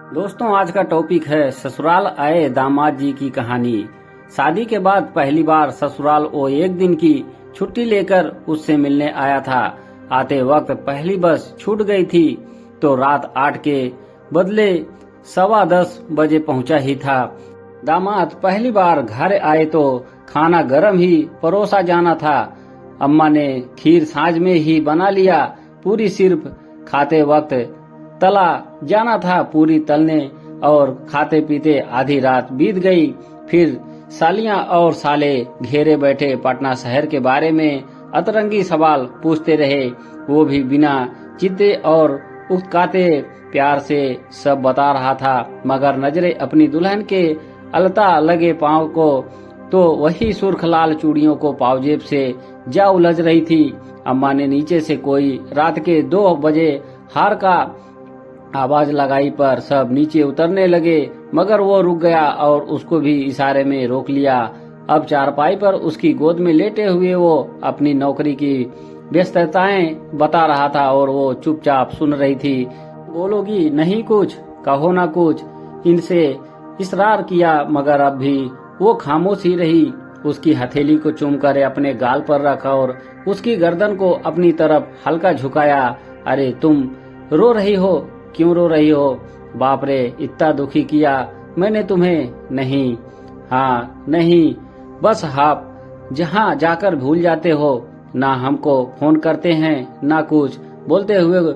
दोस्तों, आज का टॉपिक है ससुराल आए दामाद जी की कहानी। शादी के बाद पहली बार ससुराल वो एक दिन की छुट्टी लेकर उससे मिलने आया था। आते वक्त पहली बस छूट गई थी तो रात 8 के बदले 10:15 बजे पहुंचा ही था। दामाद पहली बार घर आए तो खाना गरम ही परोसा जाना था। अम्मा ने खीर साँझ में ही बना लिया। पूरी सिर्फ खाते वक्त तला जाना था। पूरी तलने और खाते पीते आधी रात बीत गई। फिर सालियां और साले घेरे बैठे पटना शहर के बारे में अतरंगी सवाल पूछते रहे। वो भी बिना चित्ते और उकताते प्यार से सब बता रहा था, मगर नजरें अपनी दुल्हन के अलता लगे पाँव को तो वही सुर्ख लाल चूड़ियों को पावजेब से जा उलझ रही थी। अम्मा ने नीचे से कोई रात के 2 बजे हार का आवाज लगाई पर सब नीचे उतरने लगे, मगर वो रुक गया और उसको भी इशारे में रोक लिया। अब चारपाई पर उसकी गोद में लेटे हुए वो अपनी नौकरी की व्यस्तताएं बता रहा था और वो चुपचाप सुन रही थी। बोलोगी नहीं कुछ, कहो ना कुछ, इनसे इसरार किया, मगर अब भी वो खामोश ही रही। उसकी हथेली को चूमकर अपने गाल पर रखा और उसकी गर्दन को अपनी तरफ हल्का झुकाया। अरे तुम रो रही हो, क्यों रो रही हो? बाप रे, इतना दुखी किया मैंने तुम्हें? नहीं, हाँ नहीं, बस आप जहाँ जाकर भूल जाते हो, ना हमको फोन करते हैं ना कुछ। बोलते हुए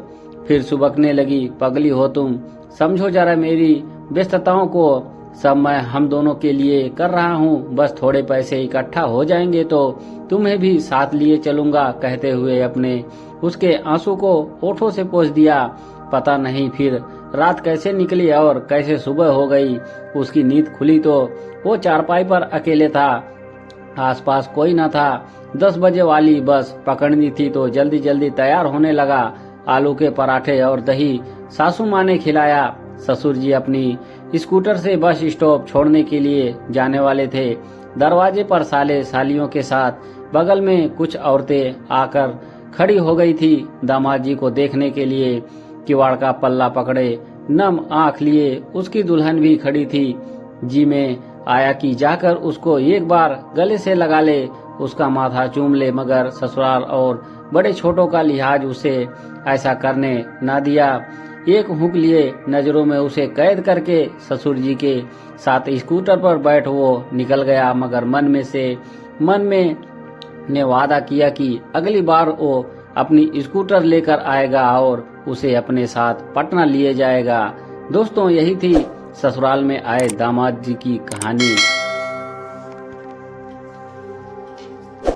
फिर सुबकने लगी। पगली हो तुम, समझो जरा मेरी व्यस्तताओं को। सब मैं हम दोनों के लिए कर रहा हूँ। बस थोड़े पैसे इकट्ठा हो जाएंगे तो तुम्हें भी साथ लिए चलूंगा, कहते हुए अपने उसके आंसू को होठों से पोंछ दिया। पता नहीं फिर रात कैसे निकली और कैसे सुबह हो गई। उसकी नींद खुली तो वो चारपाई पर अकेले था। आसपास कोई न था। 10 बजे वाली बस पकड़नी थी तो जल्दी जल्दी तैयार होने लगा। आलू के पराठे और दही सासू माँ ने खिलाया। ससुर जी अपनी स्कूटर से बस स्टॉप छोड़ने के लिए जाने वाले थे। दरवाजे पर साले सालियों के साथ बगल में कुछ औरतें आकर खड़ी हो गई थी दामाद जी को देखने के लिए। किवाड़ का पल्ला पकड़े नम आंख लिए उसकी दुल्हन भी खड़ी थी। जी में आया कि जाकर उसको एक बार गले से लगा ले, उसका माथा चूम ले, मगर ससुराल और बड़े छोटों का लिहाज उसे ऐसा करने न दिया। एक हुक लिए नजरों में उसे कैद करके ससुर जी के साथ स्कूटर पर बैठ वो निकल गया, मगर मन में ने वादा किया कि अगली बार वो अपनी स्कूटर लेकर आएगा और उसे अपने साथ पटना लिए जाएगा। दोस्तों, यही थी ससुराल में आए दामाद जी की कहानी।